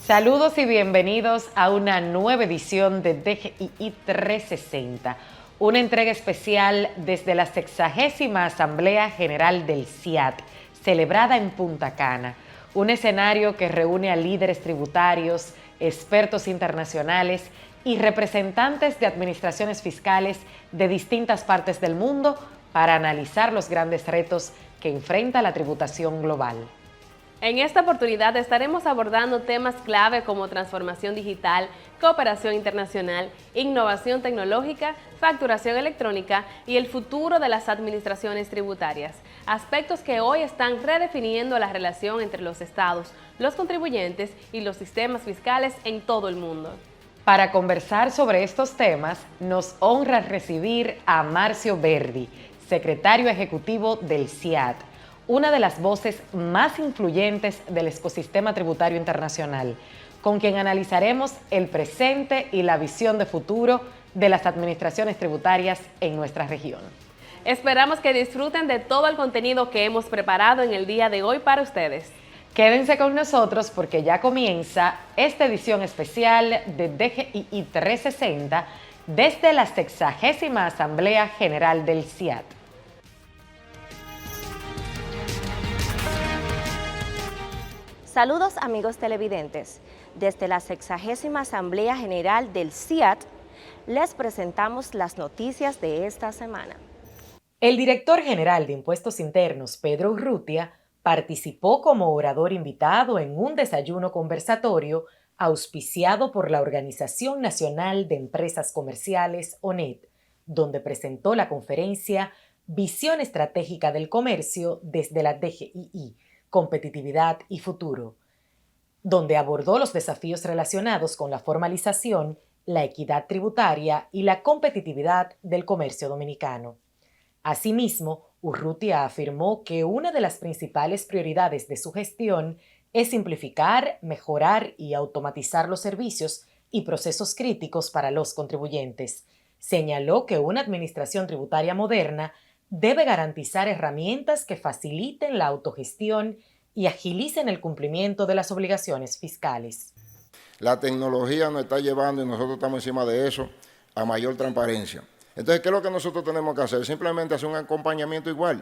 Saludos y bienvenidos a una nueva edición de DGII 360, una entrega especial desde la 60ª Asamblea General del CIAT, celebrada en Punta Cana, un escenario que reúne a líderes tributarios, expertos internacionales y representantes de administraciones fiscales de distintas partes del mundo para analizar los grandes retos que enfrenta la tributación global. En esta oportunidad estaremos abordando temas clave como transformación digital, cooperación internacional, innovación tecnológica, facturación electrónica y el futuro de las administraciones tributarias, aspectos que hoy están redefiniendo la relación entre los estados, los contribuyentes y los sistemas fiscales en todo el mundo. Para conversar sobre estos temas, nos honra recibir a Marcio Verdi, secretario ejecutivo del CIAT, una de las voces más influyentes del ecosistema tributario internacional, con quien analizaremos el presente y la visión de futuro de las administraciones tributarias en nuestra región. Esperamos que disfruten de todo el contenido que hemos preparado en el día de hoy para ustedes. Quédense con nosotros porque ya comienza esta edición especial de DGII 360 desde la 60ª Asamblea General del CIAT. Saludos amigos televidentes, desde la 60ª Asamblea General del CIAT les presentamos las noticias de esta semana. El director general de Impuestos Internos, Pedro Urrutia, participó como orador invitado en un desayuno conversatorio auspiciado por la Organización Nacional de Empresas Comerciales, ONET, donde presentó la conferencia Visión Estratégica del Comercio desde la DGII, Competitividad y Futuro, donde abordó los desafíos relacionados con la formalización, la equidad tributaria y la competitividad del comercio dominicano. Asimismo, Urrutia afirmó que una de las principales prioridades de su gestión es simplificar, mejorar y automatizar los servicios y procesos críticos para los contribuyentes. Señaló que una administración tributaria moderna debe garantizar herramientas que faciliten la autogestión y agilicen el cumplimiento de las obligaciones fiscales. La tecnología nos está llevando, y nosotros estamos encima de eso, a mayor transparencia. Entonces, ¿qué es lo que nosotros tenemos que hacer? Simplemente hacer un acompañamiento igual.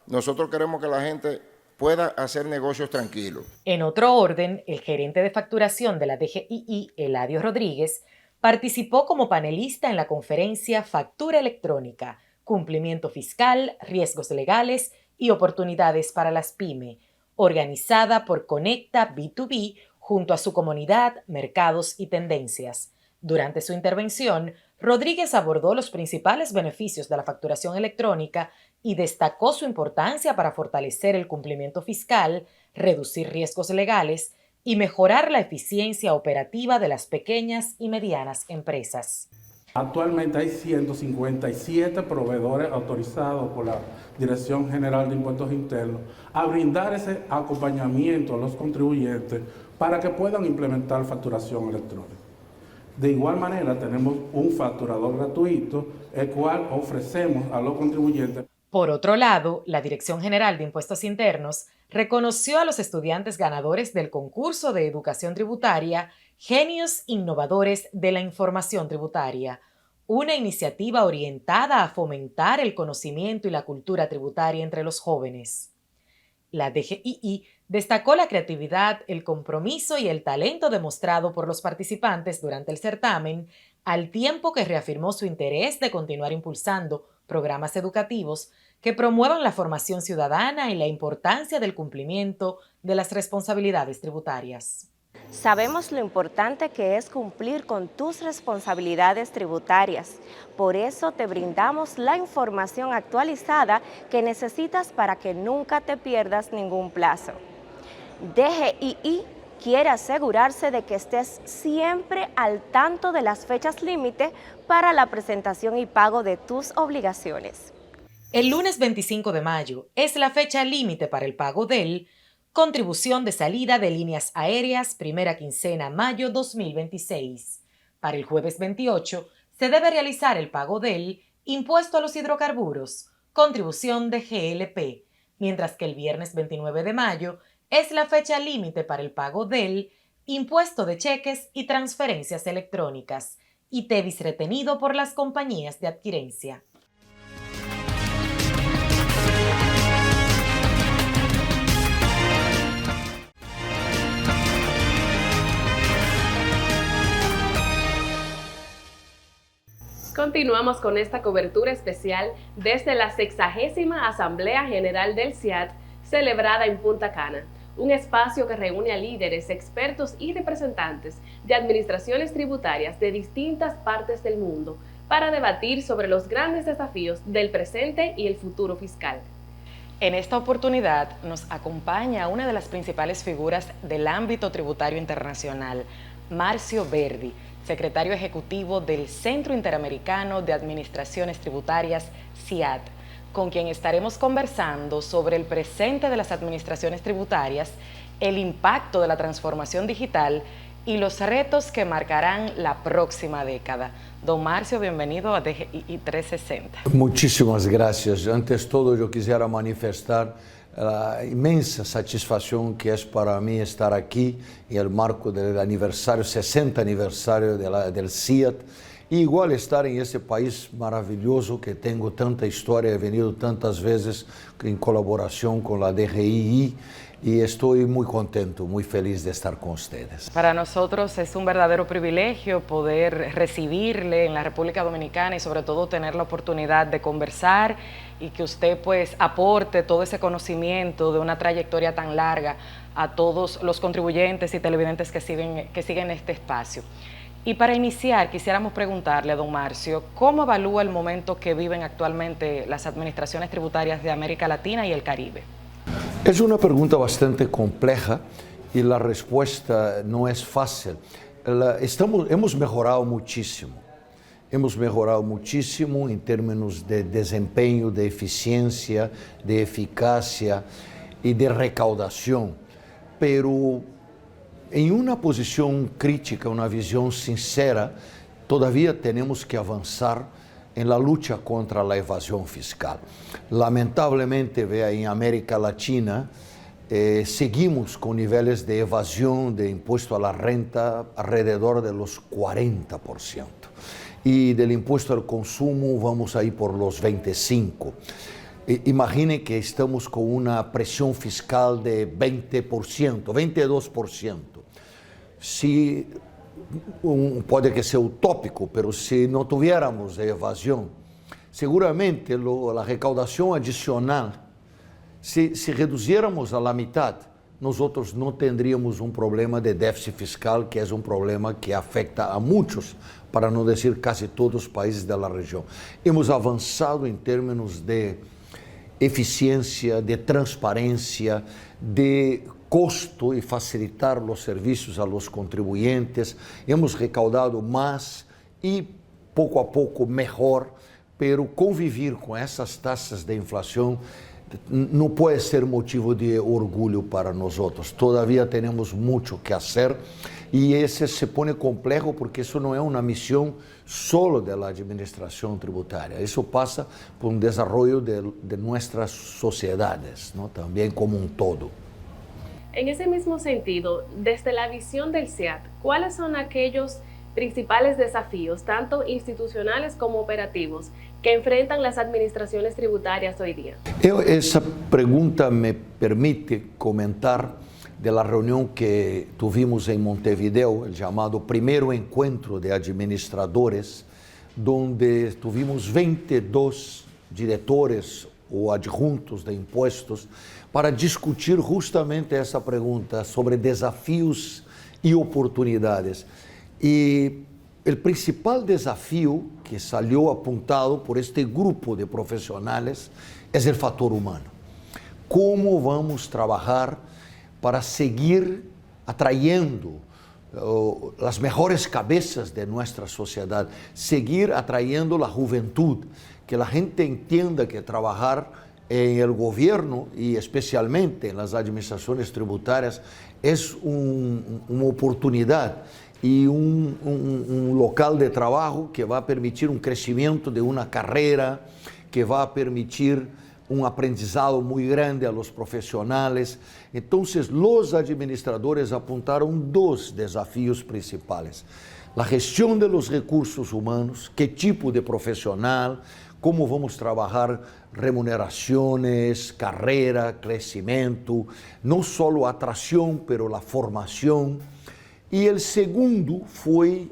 Nosotros queremos que la gente pueda hacer negocios tranquilos. En otro orden, el gerente de facturación de la DGII, Eladio Rodríguez, participó como panelista en la conferencia Factura Electrónica, Cumplimiento Fiscal, Riesgos Legales y Oportunidades para las PYME, organizada por Conecta B2B junto a su comunidad, mercados y tendencias. Durante su intervención, Rodríguez abordó los principales beneficios de la facturación electrónica y destacó su importancia para fortalecer el cumplimiento fiscal, reducir riesgos legales y mejorar la eficiencia operativa de las pequeñas y medianas empresas. Actualmente hay 157 proveedores autorizados por la Dirección General de Impuestos Internos a brindar ese acompañamiento a los contribuyentes para que puedan implementar facturación electrónica. De igual manera, tenemos un facturador gratuito, el cual ofrecemos a los contribuyentes. Por otro lado, la Dirección General de Impuestos Internos reconoció a los estudiantes ganadores del concurso de educación tributaria Genios Innovadores de la Información Tributaria, una iniciativa orientada a fomentar el conocimiento y la cultura tributaria entre los jóvenes. La DGII destacó la creatividad, el compromiso y el talento demostrado por los participantes durante el certamen, al tiempo que reafirmó su interés de continuar impulsando programas educativos que promuevan la formación ciudadana y la importancia del cumplimiento de las responsabilidades tributarias. Sabemos lo importante que es cumplir con tus responsabilidades tributarias. Por eso te brindamos la información actualizada que necesitas para que nunca te pierdas ningún plazo. DGII quiere asegurarse de que estés siempre al tanto de las fechas límite para la presentación y pago de tus obligaciones. El lunes 25 de mayo es la fecha límite para el pago del Contribución de salida de líneas aéreas, primera quincena mayo 2026. Para el jueves 28 se debe realizar el pago del Impuesto a los hidrocarburos, contribución de GLP, mientras que el viernes 29 de mayo es la fecha límite para el pago del impuesto de cheques y transferencias electrónicas, y TEVIS retenido por las compañías de adquirencia. Continuamos con esta cobertura especial desde la 60ª Asamblea General del CIAT, celebrada en Punta Cana, un espacio que reúne a líderes, expertos y representantes de administraciones tributarias de distintas partes del mundo para debatir sobre los grandes desafíos del presente y el futuro fiscal. En esta oportunidad nos acompaña una de las principales figuras del ámbito tributario internacional, Marcio Verdi, secretario ejecutivo del Centro Interamericano de Administraciones Tributarias, CIAT, con quien estaremos conversando sobre el presente de las administraciones tributarias, el impacto de la transformación digital y los retos que marcarán la próxima década. Don Marcio, bienvenido a DGI 360. Muchísimas gracias. Antes de todo, yo quisiera manifestar la inmensa satisfacción que es para mí estar aquí en el marco del aniversario, 60 aniversario del CIAT, y igual estar en ese país maravilloso que tengo tanta historia, he venido tantas veces en colaboración con la DGI y estoy muy contento, muy feliz de estar con ustedes. Para nosotros es un verdadero privilegio poder recibirle en la República Dominicana y sobre todo tener la oportunidad de conversar y que usted pues aporte todo ese conocimiento de una trayectoria tan larga a todos los contribuyentes y televidentes que siguen este espacio. Y para iniciar, quisiéramos preguntarle a don Marcio, ¿cómo evalúa el momento que viven actualmente las administraciones tributarias de América Latina y el Caribe? Es una pregunta bastante compleja y la respuesta no es fácil. Hemos mejorado muchísimo. Hemos mejorado muchísimo en términos de desempeño, de eficiencia, de eficacia y de recaudación. Pero en una posición crítica, una visión sincera, todavía tenemos que avanzar en la lucha contra la evasión fiscal. Lamentablemente, vea, en América Latina seguimos con niveles de evasión de impuesto a la renta alrededor de los 40%. Y del impuesto al consumo vamos ahí por los 25%. Imagine que estamos con una presión fiscal de 20%, 22%. Si puede que sea utópico, pero si no tuviéramos evasión, seguramente la recaudación adicional, si reduziéramos a la mitad, nosotros no tendríamos un problema de déficit fiscal, que es un problema que afecta a muchos, para no decir casi todos los países de la región. Hemos avanzado en términos de eficiencia, de transparencia, de costo y facilitar los servicios a los contribuyentes. Hemos recaudado más y poco a poco mejor, pero convivir con esas tasas de inflación no puede ser motivo de orgullo para nosotros. Todavía tenemos mucho que hacer y ese se pone complejo porque eso no es una misión solo de la administración tributaria. Eso pasa por un desarrollo de nuestras sociedades, ¿no? También como un todo. En ese mismo sentido, desde la visión del CIAT, ¿cuáles son aquellos principales desafíos, tanto institucionales como operativos, que enfrentan las administraciones tributarias hoy día? Esa pregunta me permite comentar de la reunión que tuvimos en Montevideo, el llamado Primero Encuentro de Administradores, donde tuvimos 22 directores o adjuntos de impuestos para discutir justamente essa pregunta sobre desafios e oportunidades. E o principal desafio que salió apuntado por este grupo de profissionais é o fator humano. Como vamos trabalhar para seguir atrayendo as melhores cabeças de nossa sociedade, seguir atrayendo a juventude, que a gente entenda que trabalhar en el gobierno y especialmente en las administraciones tributarias es una oportunidad y un local de trabajo que va a permitir un crecimiento de una carrera, que va a permitir un aprendizado muy grande a los profesionales. Entonces, los administradores apuntaron dos desafíos principales: la gestión de los recursos humanos, qué tipo de profesional, cómo vamos a trabajar remuneraciones, carrera, crecimiento, no solo atracción, pero la formación. Y el segundo fue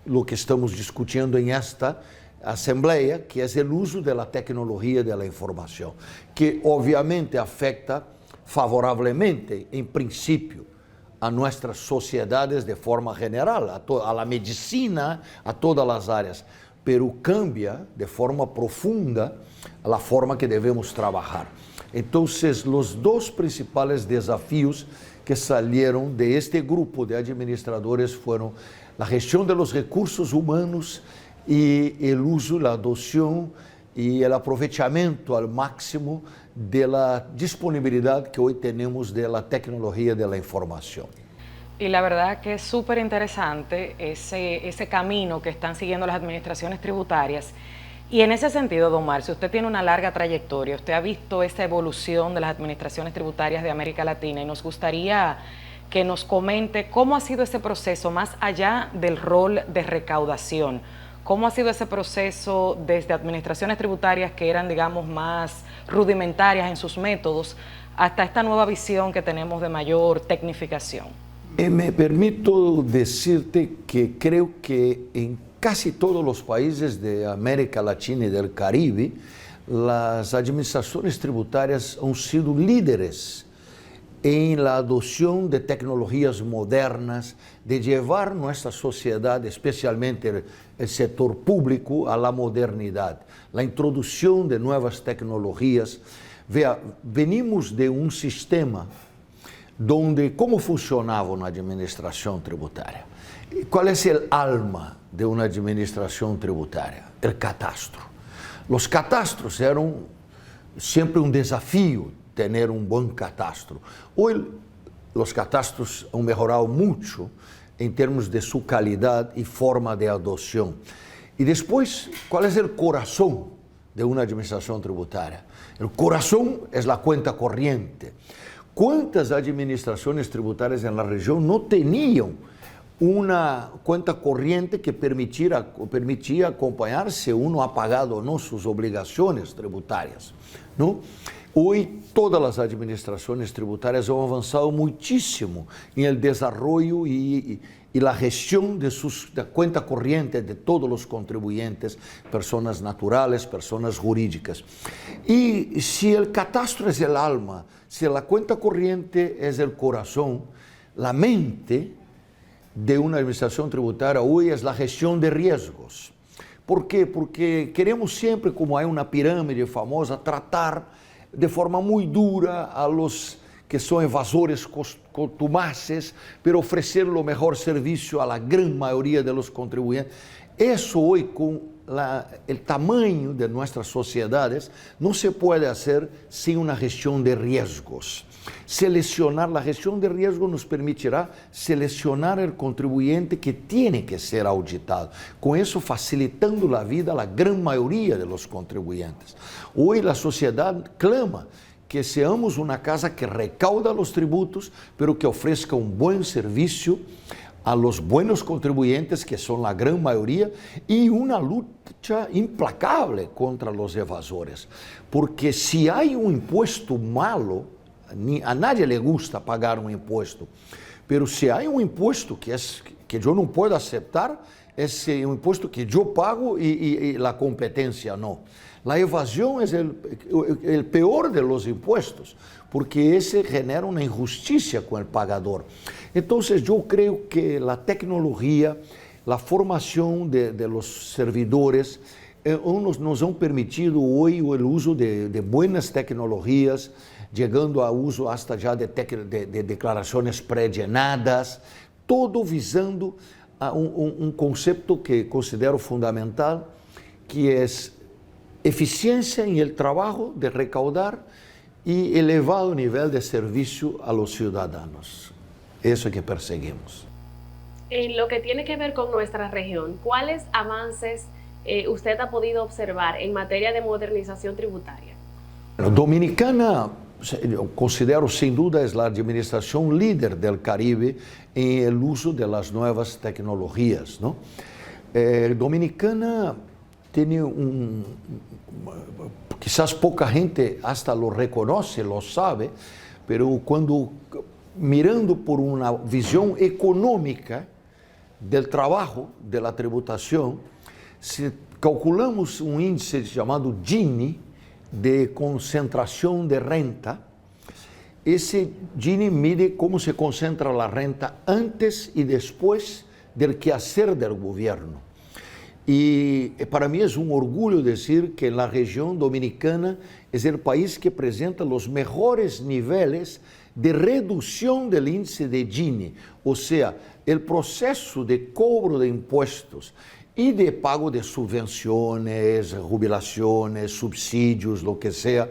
lo que estamos discutiendo en esta asamblea, que es el uso de la tecnología de la información, que obviamente afecta favorablemente, en principio, a nuestras sociedades de forma general, a la medicina, a todas las áreas, pero cambia de forma profunda la forma que debemos trabajar. Entonces, los dos principales desafíos que salieron de este grupo de administradores fueron la gestión de los recursos humanos y el uso, la adopción y el aprovechamiento al máximo de la disponibilidad que hoy tenemos de la tecnología de la información. Y la verdad que es súper interesante ese camino que están siguiendo las administraciones tributarias. Y en ese sentido, don Marcio, usted tiene una larga trayectoria, usted ha visto esa evolución de las administraciones tributarias de América Latina y nos gustaría que nos comente cómo ha sido ese proceso más allá del rol de recaudación. ¿Cómo ha sido ese proceso desde administraciones tributarias que eran, digamos, más rudimentarias en sus métodos hasta esta nueva visión que tenemos de mayor tecnificación? Me permito decirte que creo que en casi todos los países de América Latina y del Caribe, las administraciones tributarias han sido líderes en la adopción de tecnologías modernas, de llevar nuestra sociedad, especialmente el sector público, a la modernidad, la introducción de nuevas tecnologías. Vea, venimos de un sistema donde, ¿cómo funcionaba una administración tributaria? ¿Cuál es el alma de una administración tributaria? El catastro. Los catastros eran siempre un desafío, tener un buen catastro. Hoy los catastros han mejorado mucho en términos de su calidad y forma de adopción. Y después, ¿cuál es el corazón de una administración tributaria? El corazón es la cuenta corriente. ¿Cuántas administraciones tributarias en la región no tenían una cuenta corriente que permitía acompañar si uno ha pagado o no sus obligaciones tributarias, ¿no? Hoy todas las administraciones tributarias han avanzado muchísimo en el desarrollo y la gestión de la cuenta corriente de todos los contribuyentes, personas naturales, personas jurídicas. Y si el catastro es el alma, si la cuenta corriente es el corazón, la mente de una administración tributaria hoy es la gestión de riesgos. ¿Por qué? Porque queremos siempre, como hay una pirámide famosa, tratar de forma muy dura a los que son evasores contumaces, pero ofrecer lo mejor servicio a la gran mayoría de los contribuyentes. Eso hoy, con el tamaño de nuestras sociedades, no se puede hacer sin una gestión de riesgos. La gestión de riesgos nos permitirá seleccionar el contribuyente que tiene que ser auditado, con eso facilitando la vida a la gran mayoría de los contribuyentes. Hoy la sociedad clama que seamos una casa que recauda los tributos, pero que ofrezca un buen servicio a los buenos contribuyentes, que son la gran mayoría, y una lucha implacable contra los evasores. Porque si hay un impuesto malo, a nadie le gusta pagar un impuesto, pero si hay un impuesto que yo no puedo aceptar, es un impuesto que yo pago y la competencia no. La evasión es el peor de los impuestos, porque ese genera una injusticia con el pagador. Entonces yo creo que la tecnología, la formación de los servidores, nos han permitido hoy el uso de buenas tecnologías, llegando a uso hasta ya de declaraciones pré-llenadas, todo visando a un concepto que considero fundamental, que es eficiencia en el trabajo de recaudar y elevado nivel de servicio a los ciudadanos. Eso es que perseguimos. En lo que tiene que ver con nuestra región, ¿cuáles avances usted ha podido observar en materia de modernización tributaria? Dominicana, eu considero sem dúvida, é a administração líder do Caribe em el uso de las nuevas tecnologias, ¿no? Dominicana tem quizás pouca gente hasta lo reconoce, lo sabe, pero quando mirando por uma visão econômica del trabalho, de la tributação, se calculamos um índice chamado Gini, de concentração de renta, esse Gini mide como se concentra a renta antes e depois do quehacer do governo. E para mim é um orgulho dizer que na região dominicana é o país que apresenta os melhores níveis de redução do índice de Gini, ou seja, o processo de cobro de impostos e de pago de subvenções, jubilações, subsídios, lo que seja,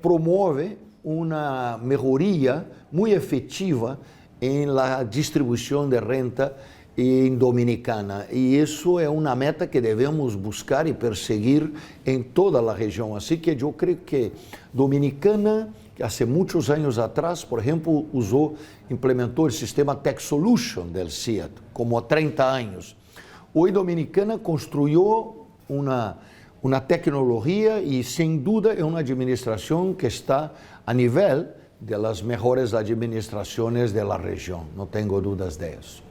promove uma melhoria muito efetiva em la distribuição de renta em Dominicana. E isso é uma meta que devemos buscar e perseguir em toda a região. Assim que eu creio que Dominicana, que há muitos anos atrás, por exemplo, implementou o sistema Tech Solution del CIAT, como há 30 anos. Hoje Dominicana construiu uma tecnologia e, sem dúvida, é uma administração que está a nível das melhores administrações da região. Não tenho dúvidas disso.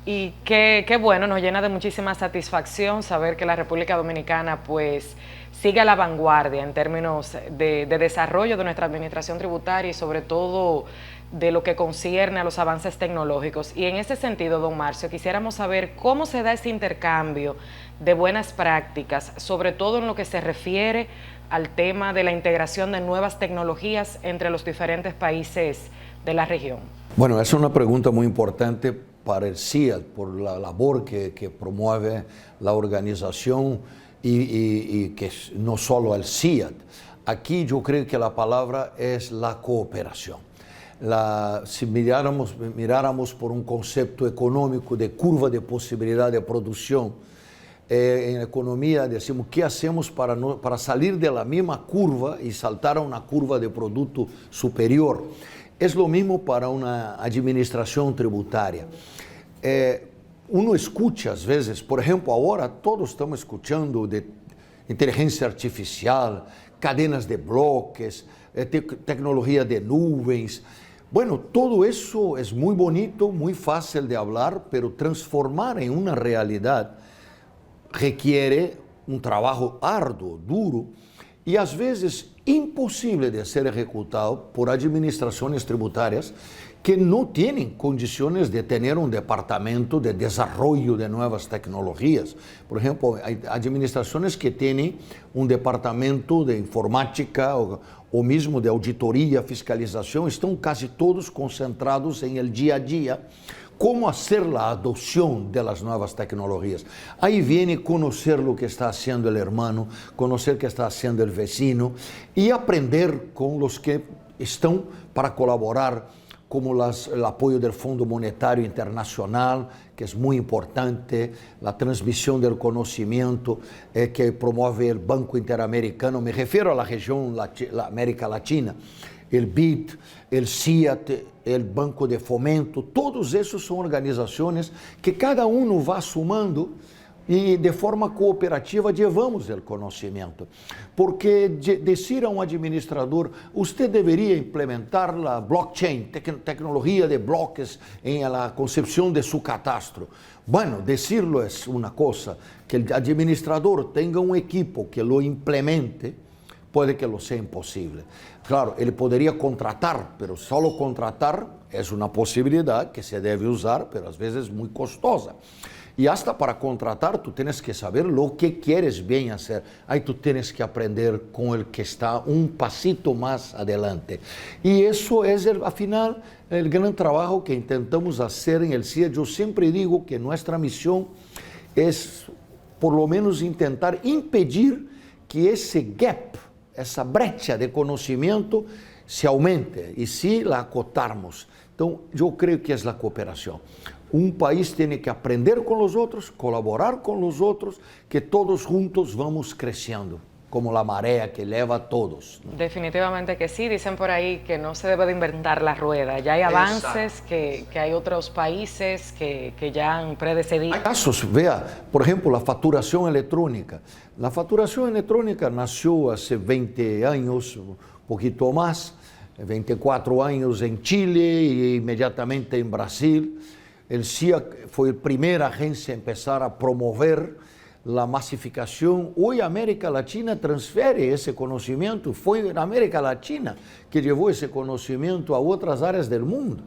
Y qué bueno, nos llena de muchísima satisfacción saber que la República Dominicana pues sigue a la vanguardia en términos de desarrollo de nuestra administración tributaria y sobre todo de lo que concierne a los avances tecnológicos. Y en ese sentido, don Marcio, quisiéramos saber cómo se da ese intercambio de buenas prácticas, sobre todo en lo que se refiere al tema de la integración de nuevas tecnologías entre los diferentes países de la región. Bueno, esa es una pregunta muy importante para el CIAT, por la labor que promueve la organización y que no solo el CIAT. Aquí yo creo que la palabra es la cooperación. Si miráramos por un concepto económico de curva de posibilidad de producción, en economía decimos, ¿qué hacemos para salir de la misma curva y saltar a una curva de producto superior? Es lo mismo para una administración tributaria. Uno escucha às vezes, por exemplo, agora todos estamos escutando de inteligência artificial, cadenas de bloques, tecnologia de nuvens. Bueno, todo isso é muito bonito, muito fácil de falar, pero transformar em uma realidade requiere um trabalho árduo, duro e às vezes impossível de ser executado por administrações tributárias que não têm condições de ter um departamento de desenvolvimento de novas tecnologias. Por exemplo, administrações que têm um departamento de informática ou mesmo de auditoria, fiscalização, estão quase todos concentrados em el dia a dia, como fazer a adoção das novas tecnologias. Aí vem conhecer o que está fazendo o irmão, conhecer o que está fazendo o vecino e aprender com os que estão para colaborar, como o apoio do Fundo Monetário Internacional, que é muito importante, a transmissão do conhecimento que promove o Banco Interamericano, me refiro à região da América Latina, o BID, o CIAT, o Banco de Fomento, todos esses são organizações que cada um vai sumando e de forma cooperativa levamos o conhecimento. Porque dizer a um administrador, você deveria implementar a blockchain, tecnologia de bloques em la concepção de seu cadastro. Bueno, decirlo é uma coisa, que o administrador tenha um equipo que lo implemente, pode que lo seja impossível. Claro, ele poderia contratar, mas só contratar é uma possibilidade que se deve usar, mas às vezes é muito costosa. E hasta para contratar, tu tens que saber lo que queres bem fazer. Aí tu tens que aprender com o que está um passito mais adelante. E isso é, afinal, o grande trabalho que tentamos fazer em el CIAT. Eu sempre digo que nossa missão é, por lo menos, tentar impedir que esse gap, essa brecha de conhecimento, se aumente e se la acotarmos. Então, eu creio que é a cooperação. Um país tem que aprender com os outros, colaborar com os outros, que todos juntos vamos crescendo. como la marea que eleva a todos, ¿no? Definitivamente que sí, dicen por ahí que no se debe de inventar la rueda, ya hay avances que hay otros países que ya han predecedido. Hay casos, vea, por ejemplo, la facturación electrónica. La facturación electrónica nació hace 20 años, un poquito más, 24 años en Chile e inmediatamente en Brasil. El CIA fue la primera agencia a empezar a promover la masificación. Hoy América Latina transfiere ese conocimiento. Fue en América Latina que llevó ese conocimiento a otras áreas del mundo.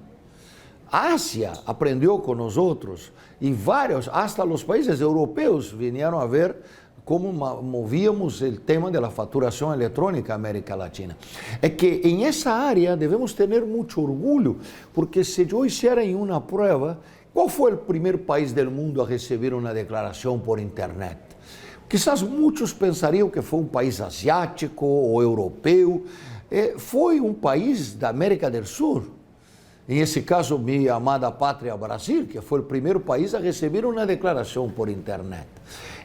Asia aprendió con nosotros y varios, hasta los países europeos, vinieron a ver cómo movíamos el tema de la facturación electrónica en América Latina. Es que en esa área debemos tener mucho orgullo, porque si yo hiciera en una prueba, ¿cuál fue el primer país del mundo a recibir una declaración por Internet? Quizás muchos pensarían que fue un país asiático o europeo. Fue un país de América del Sur. En ese caso, mi amada patria Brasil, que fue el primer país a recibir una declaración por Internet.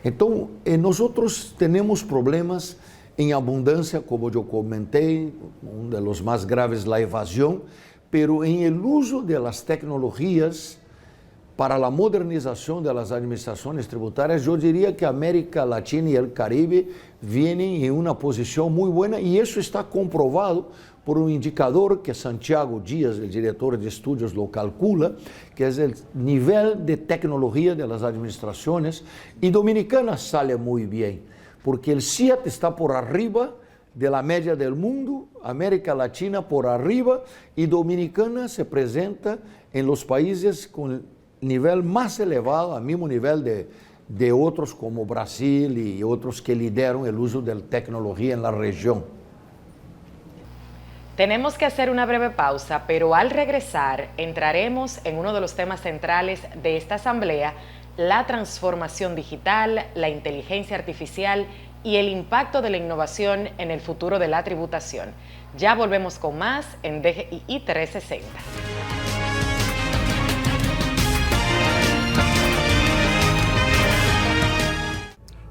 Entonces, nosotros tenemos problemas en abundancia, como yo comenté, uno de los más graves, la evasión, pero en el uso de las tecnologías para la modernización de las administraciones tributarias, yo diría que América Latina y el Caribe vienen en una posición muy buena y eso está comprobado por un indicador que Santiago Díaz, el director de estudios, lo calcula, que es el nivel de tecnología de las administraciones, y Dominicana sale muy bien, porque el CIAT está por arriba de la media del mundo, América Latina por arriba, y Dominicana se presenta en los países con nivel más elevado, al mismo nivel de otros como Brasil y otros que lideran el uso de la tecnología en la región. Tenemos que hacer una breve pausa, pero al regresar entraremos en uno de los temas centrales de esta asamblea, la transformación digital, la inteligencia artificial y el impacto de la innovación en el futuro de la tributación. Ya volvemos con más en DGI 360.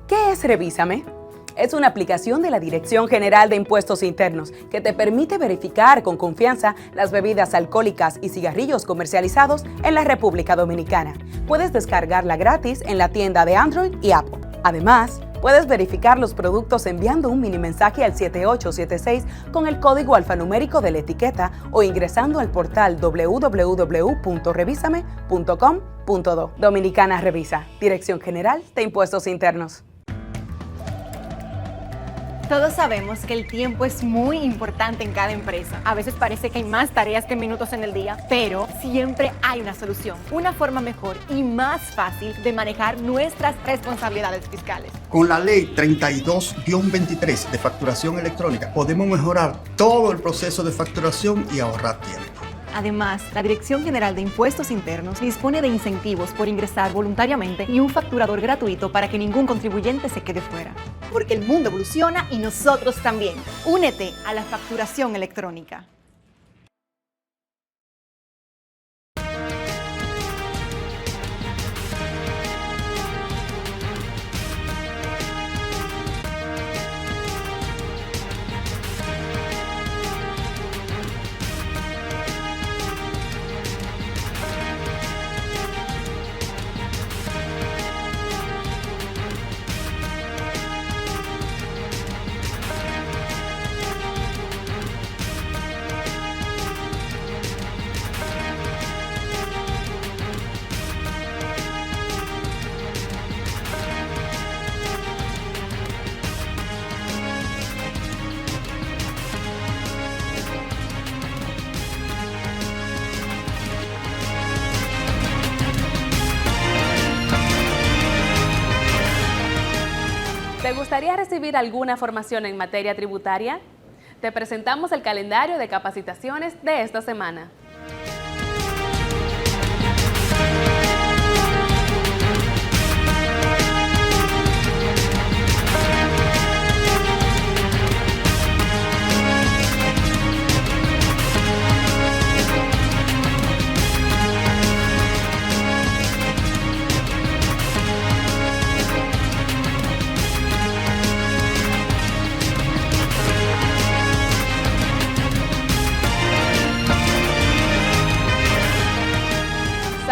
¿Qué es Revísame? Es una aplicación de la Dirección General de Impuestos Internos que te permite verificar con confianza las bebidas alcohólicas y cigarrillos comercializados en la República Dominicana. Puedes descargarla gratis en la tienda de Android y Apple. Además, puedes verificar los productos enviando un mini mensaje al 7876 con el código alfanumérico de la etiqueta o ingresando al portal www.revisame.com.do. Dominicana Revisa, Dirección General de Impuestos Internos. Todos sabemos que el tiempo es muy importante en cada empresa. A veces parece que hay más tareas que minutos en el día, pero siempre hay una solución, una forma mejor y más fácil de manejar nuestras responsabilidades fiscales. Con la ley 32-23 de facturación electrónica podemos mejorar todo el proceso de facturación y ahorrar tiempo. Además, la Dirección General de Impuestos Internos dispone de incentivos por ingresar voluntariamente y un facturador gratuito para que ningún contribuyente se quede fuera. Porque el mundo evoluciona y nosotros también. Únete a la facturación electrónica. ¿Te gustaría recibir alguna formación en materia tributaria? Te presentamos el calendario de capacitaciones de esta semana.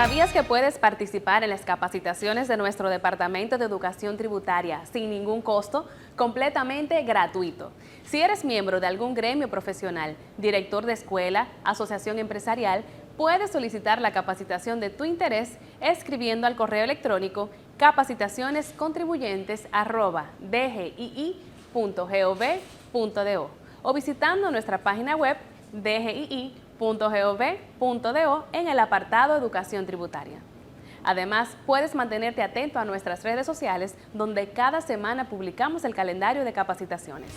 ¿Sabías que puedes participar en las capacitaciones de nuestro Departamento de Educación Tributaria sin ningún costo, completamente gratuito? Si eres miembro de algún gremio profesional, director de escuela, asociación empresarial, puedes solicitar la capacitación de tu interés escribiendo al correo electrónico capacitacionescontribuyentes@dgii.gov.do o visitando nuestra página web dgii.gov.do en el apartado Educación Tributaria. Además, puedes mantenerte atento a nuestras redes sociales, donde cada semana publicamos el calendario de capacitaciones.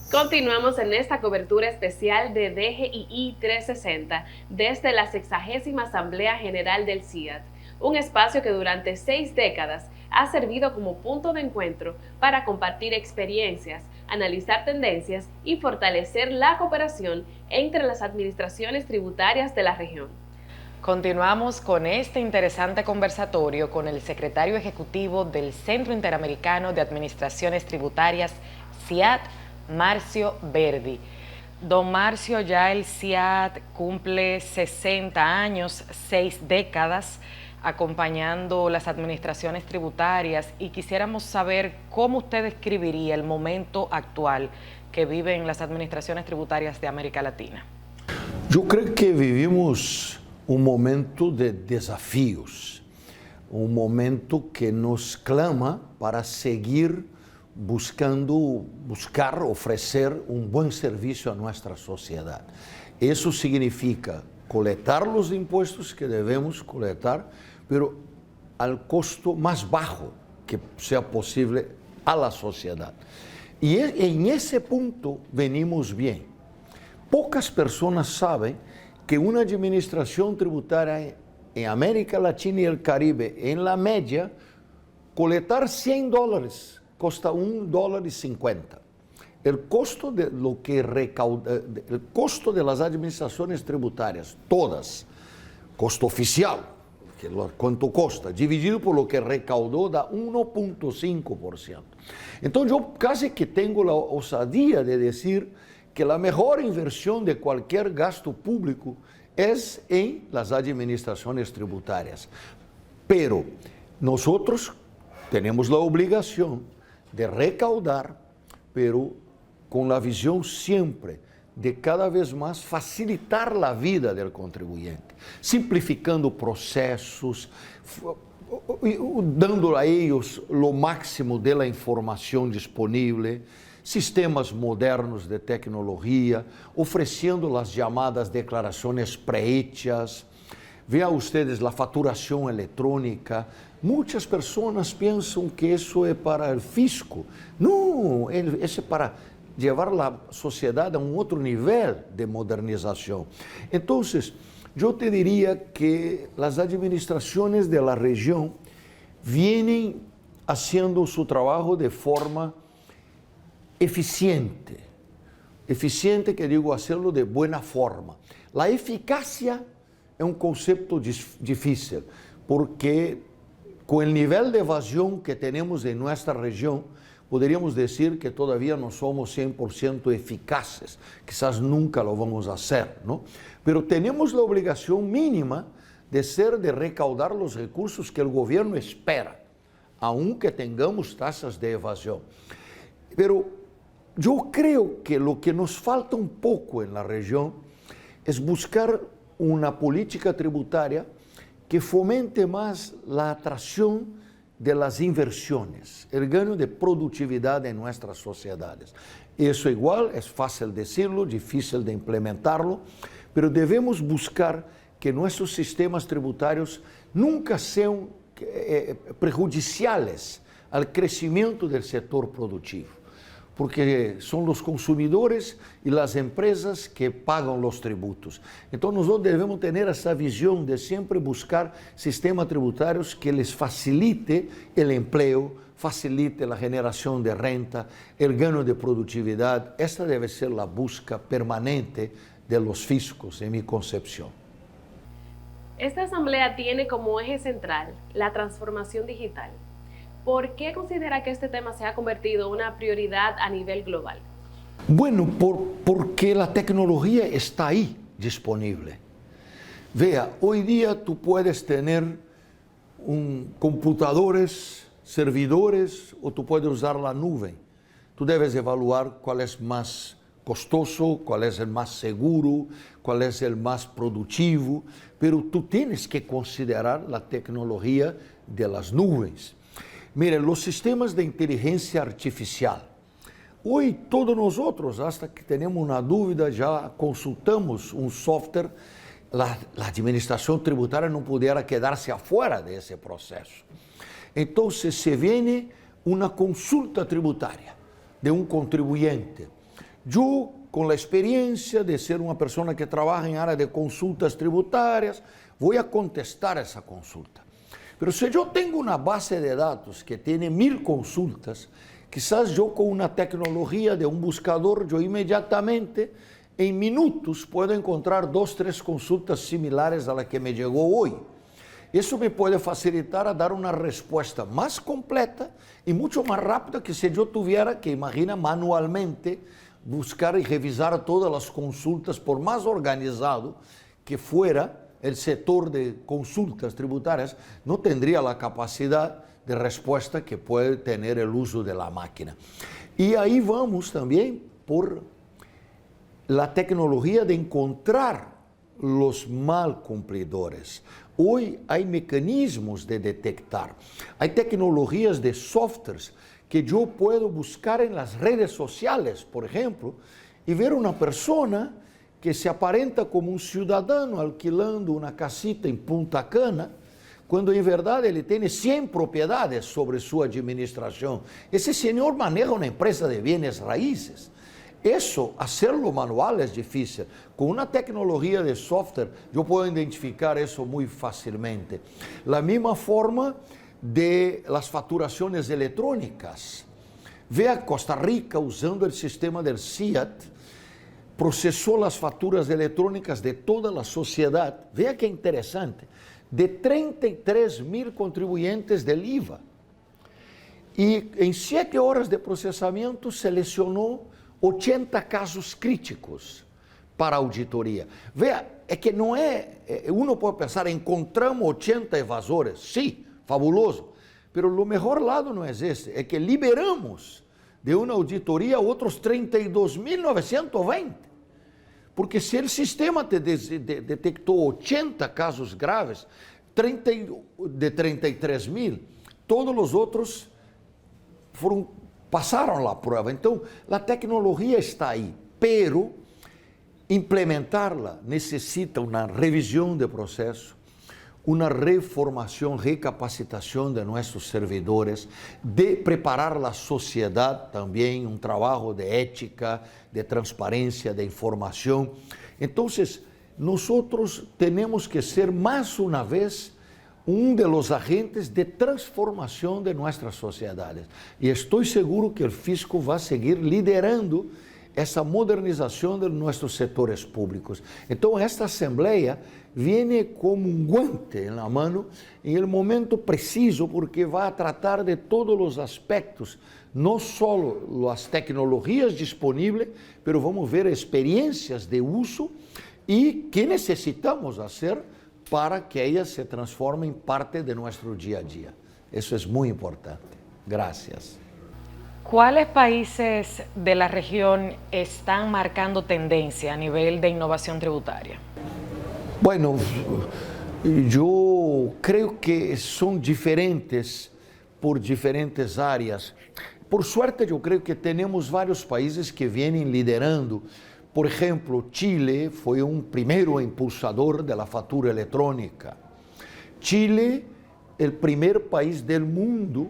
Continuamos en esta cobertura especial de DGII 360 desde la 60ª Asamblea General del CIAT, un espacio que durante 6 décadas ha servido como punto de encuentro para compartir experiencias, analizar tendencias y fortalecer la cooperación entre las administraciones tributarias de la región. Continuamos con este interesante conversatorio con el secretario ejecutivo del Centro Interamericano de Administraciones Tributarias, CIAT, Marcio Verdi. Don Marcio, ya el CIAT cumple 60 años, 6 décadas, acompañando las administraciones tributarias, y quisiéramos saber cómo usted describiría el momento actual que viven las administraciones tributarias de América Latina. Yo creo que vivimos un momento de desafíos, un momento que nos clama para seguir buscar ofrecer un buen servicio a nuestra sociedad. Eso significa colectar los impuestos que debemos colectar, pero al costo más bajo que sea posible a la sociedad. Y en ese punto venimos bien. Pocas personas saben que una administración tributaria en América Latina y el Caribe, en la media, colectar $100 cuesta $1.50. El costo de lo que el costo de las administraciones tributarias, todas, costo oficial, cuánto cuesta, dividido por lo que recaudó, da 1.5%. Entonces yo casi que tengo la osadía de decir que la mejor inversión de cualquier gasto público es en las administraciones tributarias. Pero nosotros tenemos la obligación de recaudar, pero con la visión siempre de cada vez más facilitar la vida del contribuyente, simplificando procesos, dando a ellos lo máximo de la información disponible, sistemas modernos de tecnología, ofreciendo las llamadas declaraciones prehechas. Vean ustedes la facturación electrónica. Muchas personas piensan que eso es para el fisco. No, eso es para llevar la sociedad a un otro nivel de modernización. Entonces, yo te diría que las administraciones de la región vienen haciendo su trabajo de forma eficiente. Eficiente, que digo, hacerlo de buena forma. La eficacia es un concepto difícil, porque con el nivel de evasión que tenemos en nuestra región, podríamos decir que todavía no somos 100% eficaces. Quizás nunca lo vamos a hacer, ¿no? Pero tenemos la obligación mínima de recaudar los recursos que el gobierno espera, aunque tengamos tasas de evasión. Pero yo creo que lo que nos falta un poco en la región es buscar una política tributaria que fomente más la atracción de las inversiones, el gano de productividad en nuestras sociedades. Eso igual es fácil decirlo, difícil de implementarlo, pero debemos buscar que nuestros sistemas tributarios nunca sean prejudiciales al crecimiento del sector productivo, porque son los consumidores y las empresas que pagan los tributos. Entonces nosotros debemos tener esa visión de siempre buscar sistemas tributarios que les facilite el empleo, facilite la generación de renta, el gano de productividad. Esta debe ser la búsqueda permanente de los fiscos, en mi concepción. Esta asamblea tiene como eje central la transformación digital. ¿Por qué considera que este tema se ha convertido en una prioridad a nivel global? Bueno, porque la tecnología está ahí disponible. Vea, hoy día tú puedes tener computadores, servidores, o tú puedes usar la nube. Tú debes evaluar cuál es más costoso, cuál es el más seguro, cuál es el más productivo, pero tú tienes que considerar la tecnología de las nubes. Miren, los sistemas de inteligencia artificial. Hoy todos nosotros, hasta que tenemos una dúvida, ya consultamos un software. La administración tributaria no pudiera quedarse afuera de ese proceso. Entonces se viene una consulta tributaria de un contribuyente. Yo, con la experiencia de ser una persona que trabaja en área de consultas tributarias, voy a contestar esa consulta. Pero si yo tengo una base de datos que tiene 1000 consultas, quizás yo con una tecnología de un buscador, yo inmediatamente, en minutos, puedo encontrar 2, 3 consultas similares a la que me llegó hoy. Eso me puede facilitar a dar una respuesta más completa y mucho más rápida que si yo tuviera que, imagina, manualmente buscar y revisar todas las consultas, por más organizado que fuera el sector de consultas tributarias, no tendría la capacidad de respuesta que puede tener el uso de la máquina. Y ahí vamos también por la tecnología de encontrar los mal cumplidores. Hoy hay mecanismos de detectar, hay tecnologías de softwares que yo puedo buscar en las redes sociales, por ejemplo, y ver una persona que se aparenta como un ciudadano alquilando una casita en Punta Cana, cuando en verdad él tiene 100 propiedades sobre su administración. Ese señor maneja una empresa de bienes raíces. Eso, hacerlo manual es difícil. Con una tecnología de software, yo puedo identificar eso muy fácilmente. La misma forma de las facturaciones electrónicas. Vea Costa Rica usando el sistema del SIAT, procesó las facturas electrónicas de toda la sociedad. Vea qué interesante. De 33,000 contribuyentes del IVA. Y en 7 horas de procesamiento seleccionó 80 casos críticos para auditoría. Vea, es que no es, uno puede pensar, encontramos 80 evasores, sí, fabuloso, pero lo mejor lado no es ese, es que liberamos de una auditoría otros 32.920. Porque si el sistema te detectó 80 casos graves, de 33,000, todos los otros pasaron la prueba. Entonces, la tecnología está ahí, pero implementarla necesita una revisión de proceso, una reformación, recapacitación de nuestros servidores, de preparar la sociedad también, un trabajo de ética, de transparencia, de información. Entonces, nosotros tenemos que ser más una vez uno de los agentes de transformación de nuestras sociedades. Y estoy seguro que el fisco va a seguir liderando essa modernização de nossos setores públicos. Então, esta Assembleia viene como um guante na mão em el momento preciso, porque vai tratar de todos os aspectos, não só as tecnologias disponíveis, mas vamos ver experiências de uso e que necessitamos fazer para que elas se transformem em parte de nosso dia a dia. Isso é muito importante. Gracias. ¿Cuáles países de la región están marcando tendencia a nivel de innovación tributaria? Bueno, yo creo que son diferentes por diferentes áreas. Por suerte, yo creo que tenemos varios países que vienen liderando. Por ejemplo, Chile fue un primero impulsador de la factura electrónica. Chile, el primer país del mundo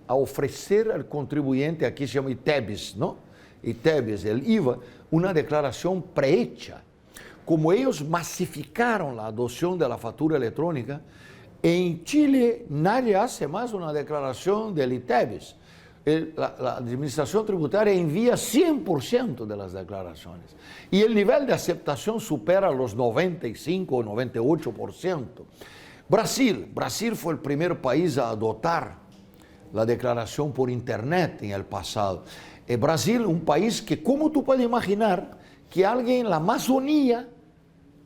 a ofrecer al contribuyente, aquí se llama ITEBS, ¿no? ITEBS, el IVA, una declaración prehecha. Como ellos masificaron la adopción de la factura electrónica, en Chile nadie hace más una declaración del ITEBS. La administración tributaria envía 100% de las declaraciones y el nivel de aceptación supera los 95 o 98%. Brasil fue el primer país a adoptar la declaración por internet en el pasado. Brasil, un país que, ¿cómo tú puedes imaginar que alguien en la Amazonía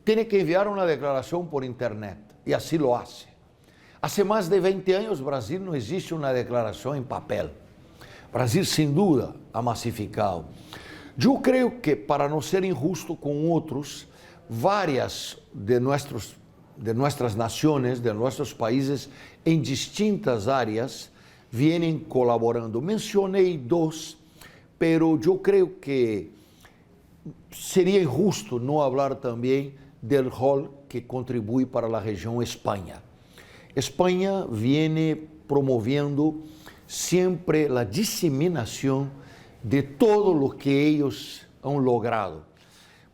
tiene que enviar una declaración por internet? Y así lo hace. Hace más de 20 años Brasil no existe una declaración en papel. Brasil sin duda ha masificado. Yo creo que, para no ser injusto con otros, varias de nuestras naciones, de nuestros países, en distintas áreas, vienen colaborando. Mencioné dos, pero yo creo que sería injusto no hablar también del rol que contribuye para la región España. España viene promoviendo siempre la diseminación de todo lo que ellos han logrado.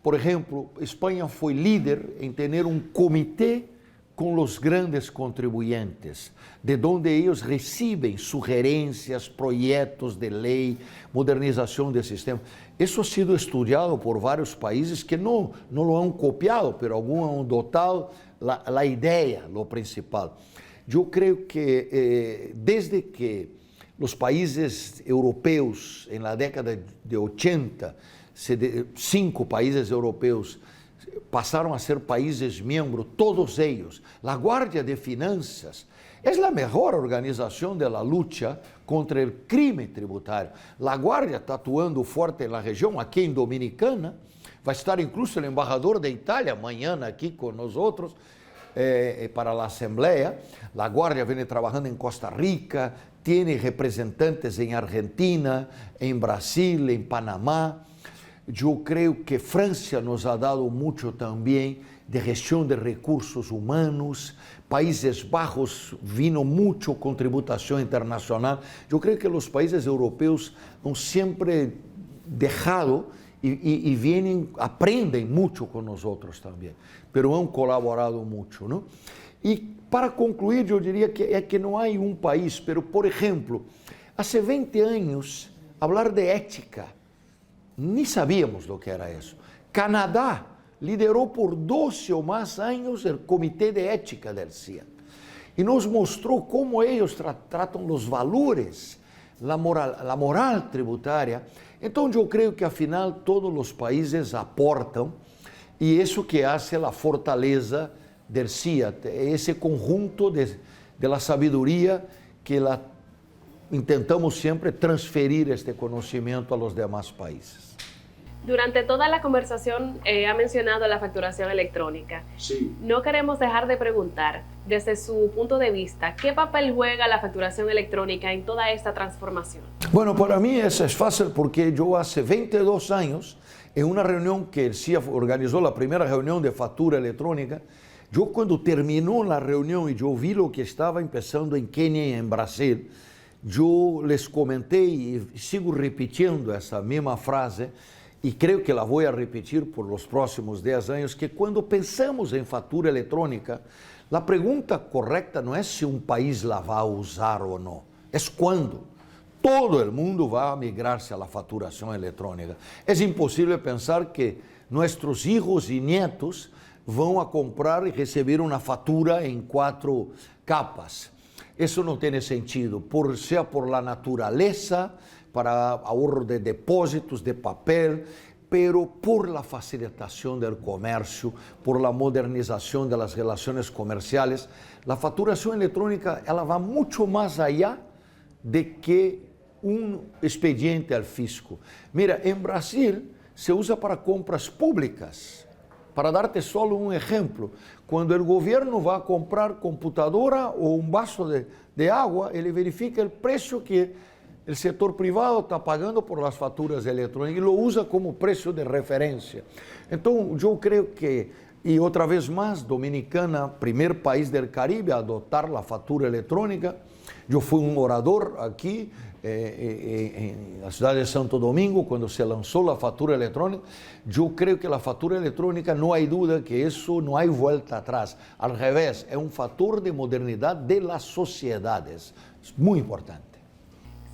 Por ejemplo, España fue líder en tener un comité con los grandes contribuyentes, de donde ellos reciben sugerencias, proyectos de ley, modernización del sistema. Eso ha sido estudiado por varios países que no lo han copiado, pero algunos han adoptado la idea, lo principal. Yo creo que desde que los países europeos, en la década de 80, 5 países europeos pasaron a ser países miembros, todos ellos. La Guardia de Finanzas es la mejor organización de la lucha contra el crimen tributario. La Guardia está actuando fuerte en la región, aquí en Dominicana. Va a estar incluso el embajador de Italia mañana aquí con nosotros para la asamblea. La Guardia viene trabajando en Costa Rica, tiene representantes en Argentina, en Brasil, en Panamá. Yo creo que Francia nos ha dado mucho también de gestión de recursos humanos. Países Bajos vino mucho con tributación internacional. Yo creo que los países europeos han siempre dejado y vienen, aprenden mucho con nosotros también, pero han colaborado mucho, ¿no? Y para concluir, yo diría que no hay un país, pero por ejemplo, hace 20 años, hablar de ética, ni sabíamos lo que era eso. Canadá lideró por 12 o más años el Comité de Ética del CIA y nos mostró cómo ellos tratan los valores, la moral tributaria. Entonces yo creo que al final todos los países aportan y eso que hace la fortaleza del CIA, ese conjunto de la sabiduría que intentamos siempre transferir este conocimiento a los demás países. Durante toda la conversación ha mencionado la facturación electrónica. Sí. No queremos dejar de preguntar, desde su punto de vista, ¿qué papel juega la facturación electrónica en toda esta transformación? Bueno, para mí eso es fácil porque yo hace 22 años, en una reunión que el CIA organizó, la primera reunión de factura electrónica, yo cuando terminó la reunión y yo vi lo que estaba empezando en Kenia y en Brasil, yo les comenté y sigo repitiendo esa misma frase, y creo que la voy a repetir por los próximos 10 años, que cuando pensamos en factura electrónica, la pregunta correcta no es si un país la va a usar o no, es cuándo. Todo el mundo va a migrarse a la facturación electrónica. Es imposible pensar que nuestros hijos y nietos van a comprar y recibir una factura en 4 capas. Eso no tiene sentido, sea por la naturaleza, para ahorro de depósitos, de papel, pero por la facilitación del comercio, por la modernización de las relaciones comerciales. La facturación electrónica ela va mucho más allá de que un expediente al fisco. Mira, en Brasil se usa para compras públicas. Para darte solo un ejemplo, cuando el gobierno va a comprar computadora o un vaso de agua, él verifica el precio que el sector privado está pagando por las facturas electrónicas y lo usa como precio de referencia. Entonces, yo creo que, y otra vez más, Dominicana, primer país del Caribe a adoptar la factura electrónica. Yo fui un orador aquí en la ciudad de Santo Domingo cuando se lanzó la factura electrónica. Yo creo que la factura electrónica no hay duda que eso no hay vuelta atrás. Al revés, es un factor de modernidad de las sociedades. Es muy importante.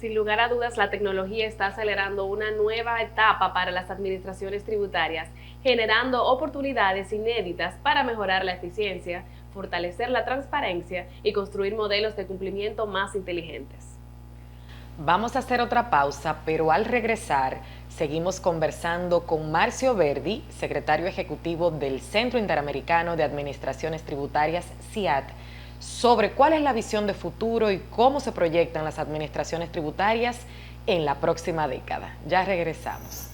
Sin lugar a dudas, la tecnología está acelerando una nueva etapa para las administraciones tributarias, generando oportunidades inéditas para mejorar la eficiencia, fortalecer la transparencia y construir modelos de cumplimiento más inteligentes. Vamos a hacer otra pausa, pero al regresar seguimos conversando con Marcio Verdi, secretario ejecutivo del Centro Interamericano de Administraciones Tributarias, CIAT, sobre cuál es la visión de futuro y cómo se proyectan las administraciones tributarias en la próxima década. Ya regresamos.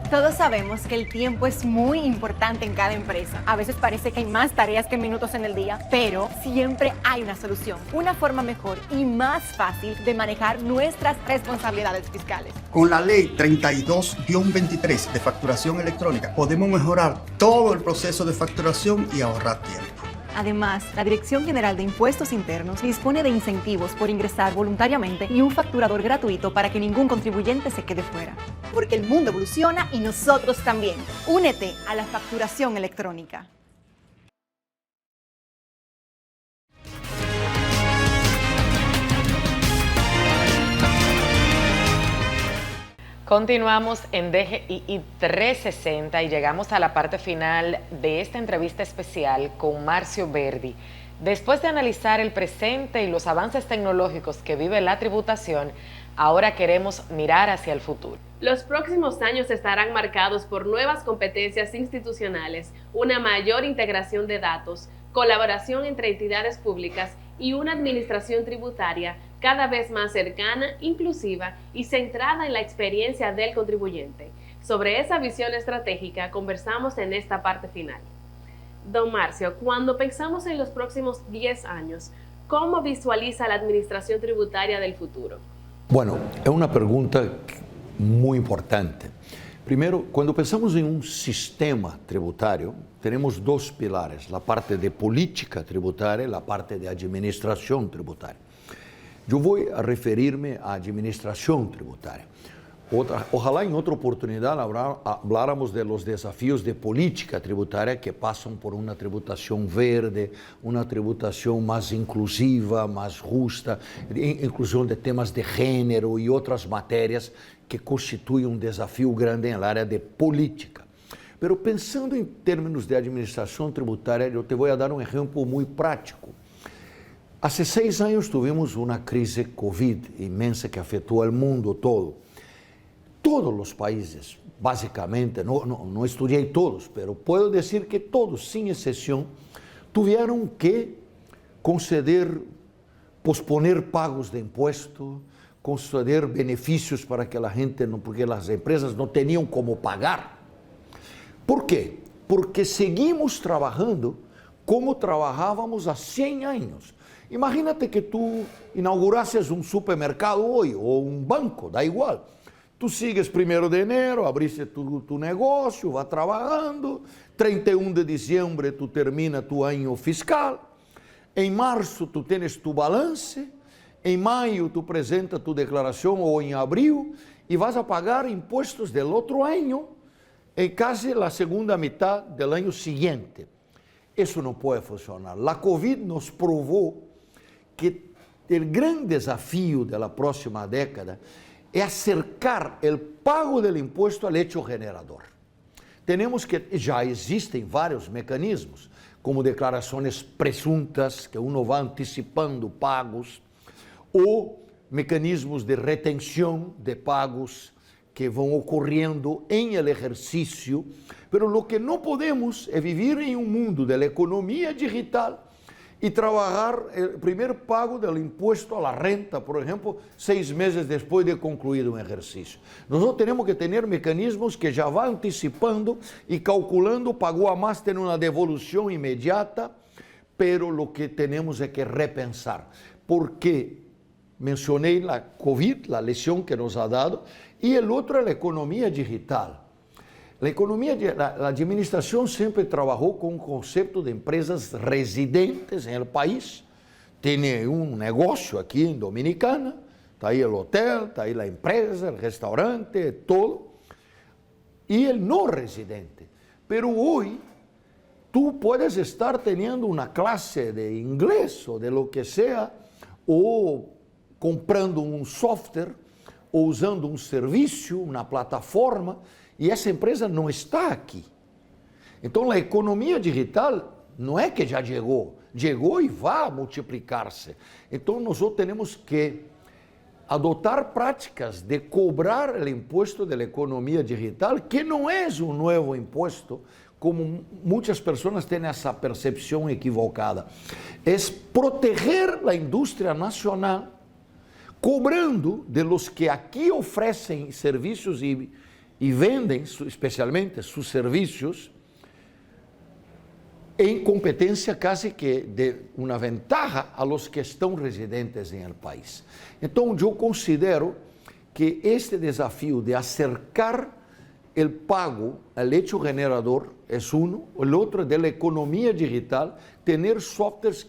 Todos sabemos que el tiempo es muy importante en cada empresa. A veces parece que hay más tareas que minutos en el día, pero siempre hay una solución, una forma mejor y más fácil de manejar nuestras responsabilidades fiscales. Con la ley 32-23 de facturación electrónica podemos mejorar todo el proceso de facturación y ahorrar tiempo. Además, la Dirección General de Impuestos Internos dispone de incentivos por ingresar voluntariamente y un facturador gratuito para que ningún contribuyente se quede fuera. Porque el mundo evoluciona y nosotros también. Únete a la facturación electrónica. Continuamos en DGI 360 y llegamos a la parte final de esta entrevista especial con Marcio Verdi. Después de analizar el presente y los avances tecnológicos que vive la tributación, ahora queremos mirar hacia el futuro. Los próximos años estarán marcados por nuevas competencias institucionales, una mayor integración de datos, colaboración entre entidades públicas y una administración tributaria cada vez más cercana, inclusiva y centrada en la experiencia del contribuyente. Sobre esa visión estratégica conversamos en esta parte final. Don Marcio, cuando pensamos en los próximos 10 años, ¿cómo visualiza la administración tributaria del futuro? Bueno, es una pregunta muy importante. Primero, cuando pensamos en un sistema tributario, tenemos dos pilares, la parte de política tributaria y la parte de administración tributaria. Yo voy a referirme a administración tributaria. Ojalá en otra oportunidad habláramos de los desafíos de política tributaria que pasan por una tributación verde, una tributación más inclusiva, más justa, inclusión de temas de género y otras materias que constituyen un desafío grande en el área de política. Pero pensando en términos de administración tributaria, yo te voy a dar un ejemplo muy práctico. Hace 6 años tuvimos una crisis COVID inmensa que afectó al mundo todo. Todos los países, básicamente, no estudié todos, pero puedo decir que todos, sin excepción, tuvieron que posponer pagos de impuestos, conceder beneficios para que la gente, porque las empresas no tenían cómo pagar. ¿Por qué? Porque seguimos trabajando como trabajábamos hace 100 años. Imagínate que tú inaugurases un supermercado hoy o un banco, da igual. Tú sigues 1 de enero, abriste tu negocio, va trabajando, 31 de diciembre tú terminas tu año fiscal, en marzo tú tienes tu balance, en mayo tú presentas tu declaración o en abril y vas a pagar impuestos del otro año en casi la segunda mitad del año siguiente. Eso no puede funcionar. La COVID nos probó que el gran desafío de la próxima década es acercar el pago del impuesto al hecho generador. Tenemos que, ya existen varios mecanismos, como declaraciones presuntas, que uno va anticipando pagos, o mecanismos de retención de pagos que van ocurriendo en el ejercicio, pero lo que no podemos es vivir en un mundo de la economía digital y trabajar el primer pago del impuesto a la renta, por ejemplo, 6 meses después de concluido un ejercicio. Nosotros tenemos que tener mecanismos que ya van anticipando y calculando, pagó a más, tener una devolución inmediata, pero lo que tenemos es que repensar, porque mencioné la COVID, la lección que nos ha dado, y el otro es la economía digital. La administración siempre trabajó con un concepto de empresas residentes en el país. Tiene un negocio aquí en Dominicana, está ahí el hotel, está ahí la empresa, el restaurante, todo. Y el no residente. Pero hoy tú puedes estar teniendo una clase de inglés o de lo que sea, o comprando um software, ou usando um serviço, uma plataforma, e essa empresa não está aqui. Então, a economia digital não é que já chegou e vai multiplicar-se. Então, nós temos que adotar práticas de cobrar o imposto da economia digital, que não é um novo imposto, como muitas pessoas têm essa percepção equivocada. É proteger a indústria nacional, cobrando de los que aqui oferecem serviços e vendem, especialmente, seus serviços, em competência quase que de uma ventaja a los que estão residentes em el país. Então, eu considero que este desafio de acercar o pago al hecho generador é um, o outro é da economia digital, ter softwares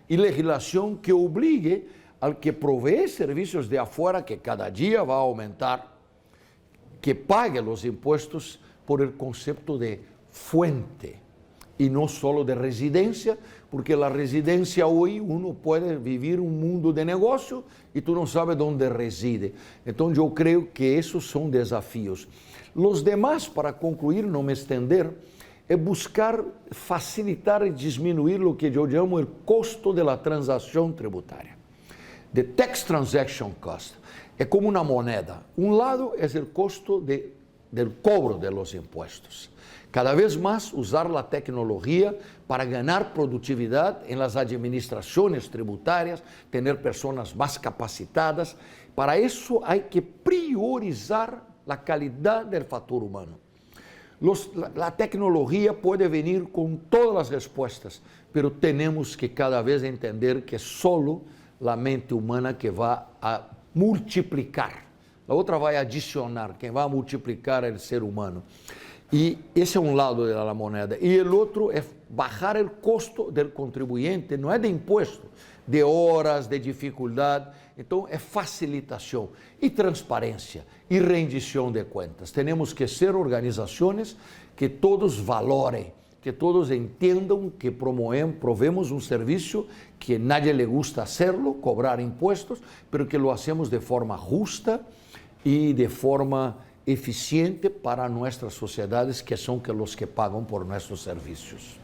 e legislação que obrigue al que provee serviços de afuera, que cada dia vai aumentar, que pague os impostos por el concepto de fuente e não solo de residência, porque a residência hoje uno pode viver um mundo de negócio e tu não sabes onde reside. Então eu creio que esses são desafios. Os demais, para concluir, não me estender, é buscar facilitar e diminuir o que eu chamo o custo da transação tributária. The tax transaction cost é como uma moneda. Um lado é o custo do cobro de los impuestos. Cada vez mais usar a tecnologia para ganhar produtividade em las administrações tributárias, ter pessoas mais capacitadas. Para isso, há que priorizar a qualidade do fator humano. A tecnologia pode vir com todas as respostas, mas temos que cada vez entender que solo a mente humana que vai a multiplicar. A outra vai adicionar, quem vai multiplicar é o ser humano. E esse é um lado da moneda. E o outro é baixar o custo do contribuinte, não é de imposto, de horas, de dificuldade. Então, é facilitação e transparência e rendição de contas. Temos que ser organizações que todos valorem, que todos entendam que provemos um serviço que nadie le gusta hacerlo, cobrar impuestos, pero que lo hacemos de forma justa e de forma eficiente para nuestras sociedades, que son los que pagan por nuestros servicios.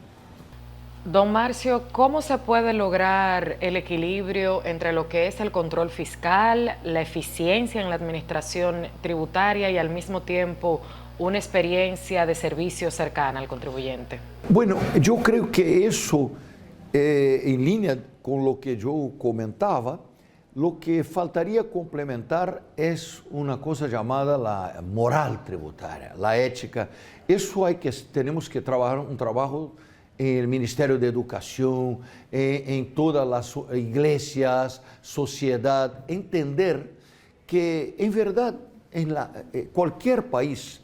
Don Marcio, ¿cómo se puede lograr el equilibrio entre lo que es el control fiscal, la eficiencia en la administración tributaria y al mismo tiempo una experiencia de servicio cercana al contribuyente? Bueno, yo creo que eso, en línea con lo que yo comentaba, lo que faltaría complementar es una cosa llamada la moral tributaria, la ética. Eso tenemos que trabajar un trabajo en el Ministerio de Educación, en todas las iglesias, sociedad, entender que en verdad en cualquier país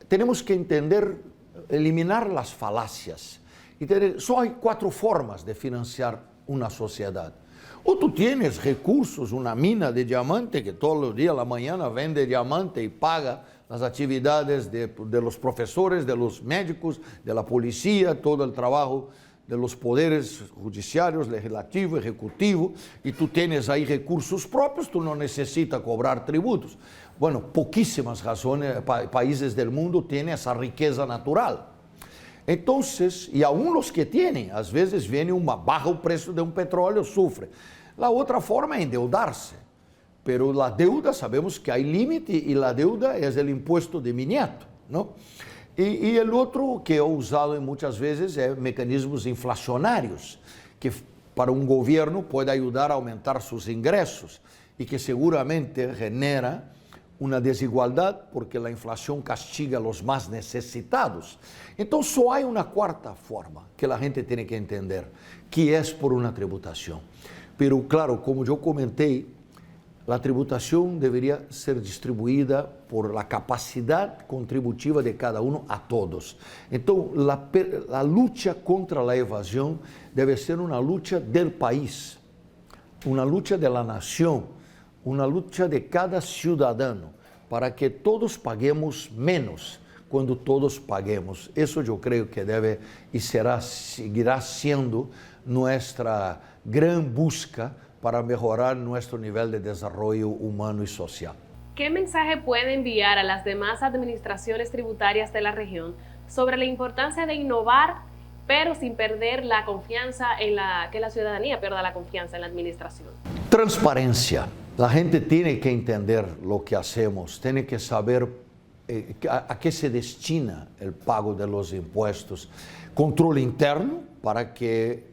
tenemos que entender, eliminar las falacias. Só hay 4 formas de financiar una sociedad. O tú tienes recursos, una mina de diamante que todos los días a la mañana vende diamante y paga las actividades de los profesores, de los médicos, de la policía, todo el trabajo de los poderes judiciarios, legislativo, ejecutivo, y tú tienes ahí recursos propios, tú no necesitas cobrar tributos. Bueno, poquísimas países del mundo tienen esa riqueza natural. Entonces, y aún los que tienen, a veces viene baja el precio de un petróleo, sufre. La otra forma es endeudarse, pero la deuda sabemos que hay límite y la deuda es el impuesto de miniato, ¿no? Y el otro que he usado muchas veces es mecanismos inflacionarios, que para un gobierno puede ayudar a aumentar sus ingresos y que seguramente genera una desigualdad porque la inflación castiga a los más necesitados. Entonces, solo hay una cuarta forma que la gente tiene que entender, que es por una tributación. Pero claro, como yo comenté, la tributación debería ser distribuida por la capacidad contributiva de cada uno a todos. Entonces, la lucha contra la evasión debe ser una lucha del país, una lucha de la nación, una lucha de cada ciudadano, para que todos paguemos menos quando todos paguemos. Isso eu creio que deve e seguirá sendo nossa gran busca para mejorar nuestro nivel de desarrollo humano y social. ¿Qué mensaje puede enviar a las demás administraciones tributarias de la región sobre la importancia de innovar, pero sin perder la confianza que la ciudadanía pierda la confianza en la administración? Transparencia. La gente tiene que entender lo que hacemos, tiene que saber a qué se destina el pago de los impuestos. Control interno para que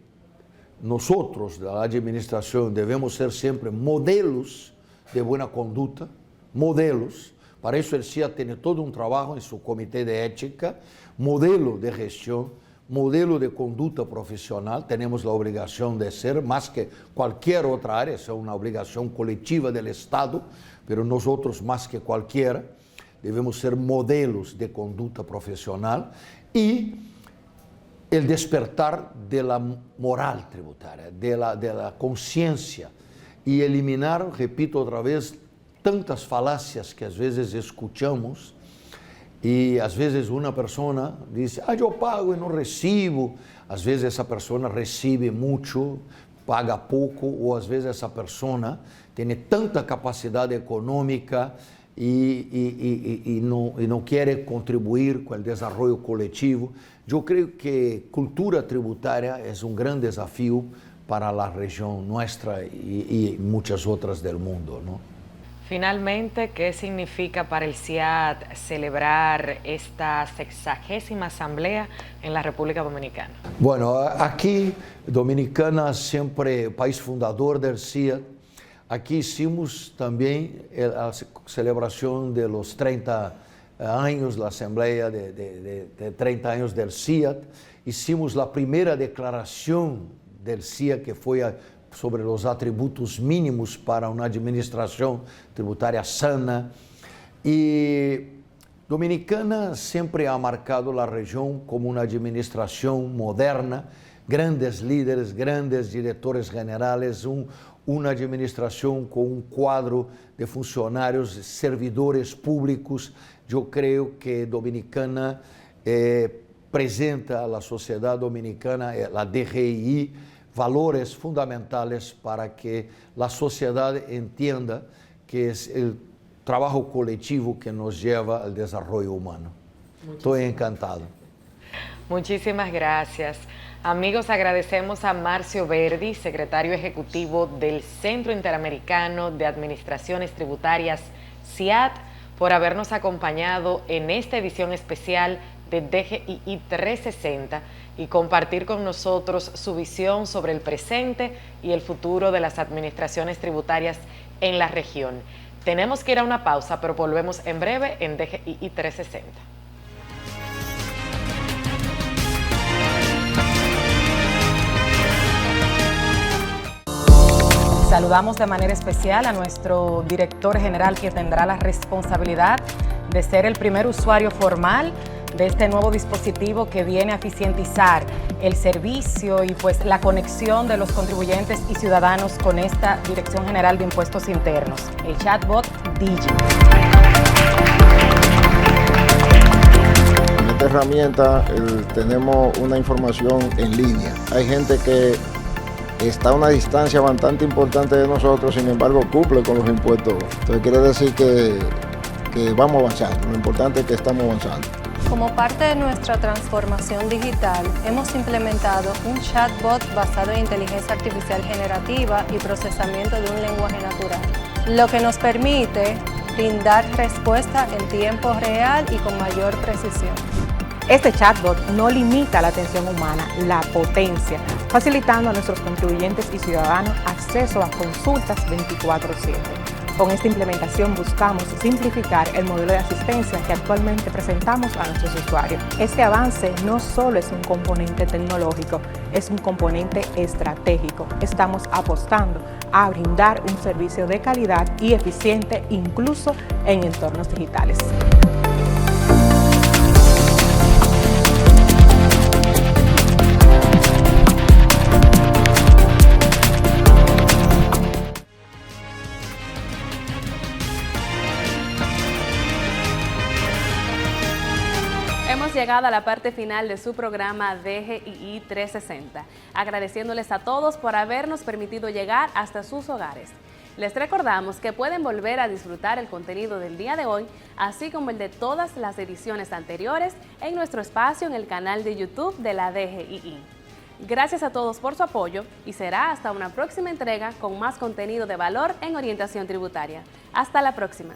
nosotros, da administração, devemos ser sempre modelos de boa conduta, modelos. Para isso, o CIA tem todo um trabalho em seu comitê de ética, modelo de gestão, modelo de conduta profissional. Temos a obrigação de ser, mais que qualquer outra área, é uma obrigação coletiva do Estado, mas nós, mais que qualquer, devemos ser modelos de conduta profissional e el despertar de la moral tributaria, de la conciencia y eliminar, repito otra vez, tantas falacias que às vezes escuchamos y às vezes una persona dice, yo pago y no recibo, às vezes esa persona recibe mucho, paga poco, o às vezes esa persona tiene tanta capacidad económica y no quiere contribuir con el desarrollo colectivo. Yo creo que cultura tributaria es un gran desafío para la región nuestra y muchas otras del mundo, ¿no? Finalmente, ¿qué significa para el CIAT celebrar esta 60ª asamblea en la República Dominicana? Bueno, aquí Dominicana siempre país fundador del CIAT. Aquí hicimos también la celebración de los 30 años, la asamblea de 30 años del CIAT. Hicimos la primera declaración del CIAT que fue sobre los atributos mínimos para una administración tributaria sana. Y Dominicana siempre ha marcado la región como una administración moderna, grandes líderes, grandes directores generales, una administración con un cuadro de funcionarios, servidores públicos. Yo creo que Dominicana presenta a la sociedad dominicana, la DGI, valores fundamentales para que la sociedad entienda que es el trabajo colectivo que nos lleva al desarrollo humano. Estoy encantado. Muchísimas gracias. Amigos, agradecemos a Marcio Verdi, secretario ejecutivo del Centro Interamericano de Administraciones Tributarias, CIAT, por habernos acompañado en esta edición especial de DGII 360 y compartir con nosotros su visión sobre el presente y el futuro de las administraciones tributarias en la región. Tenemos que ir a una pausa, pero volvemos en breve en DGII 360. Saludamos de manera especial a nuestro director general, que tendrá la responsabilidad de ser el primer usuario formal de este nuevo dispositivo que viene a eficientizar el servicio y pues la conexión de los contribuyentes y ciudadanos con esta Dirección General de Impuestos Internos, el chatbot Digi. En esta herramienta tenemos una información en línea. Hay gente que está a una distancia bastante importante de nosotros, sin embargo cumple con los impuestos. Entonces quiere decir que vamos avanzando, lo importante es que estamos avanzando. Como parte de nuestra transformación digital, hemos implementado un chatbot basado en inteligencia artificial generativa y procesamiento de un lenguaje natural, lo que nos permite brindar respuesta en tiempo real y con mayor precisión. Este chatbot no limita la atención humana, la potencia, facilitando a nuestros contribuyentes y ciudadanos acceso a consultas 24/7. Con esta implementación buscamos simplificar el modelo de asistencia que actualmente presentamos a nuestros usuarios. Este avance no solo es un componente tecnológico, es un componente estratégico. Estamos apostando a brindar un servicio de calidad y eficiente incluso en entornos digitales. llegado a la parte final de su programa DGII 360, agradeciéndoles a todos por habernos permitido llegar hasta sus hogares. Les recordamos que pueden volver a disfrutar el contenido del día de hoy, así como el de todas las ediciones anteriores, en nuestro espacio en el canal de YouTube de la DGII. Gracias a todos por su apoyo y será hasta una próxima entrega con más contenido de valor en orientación tributaria. Hasta la próxima.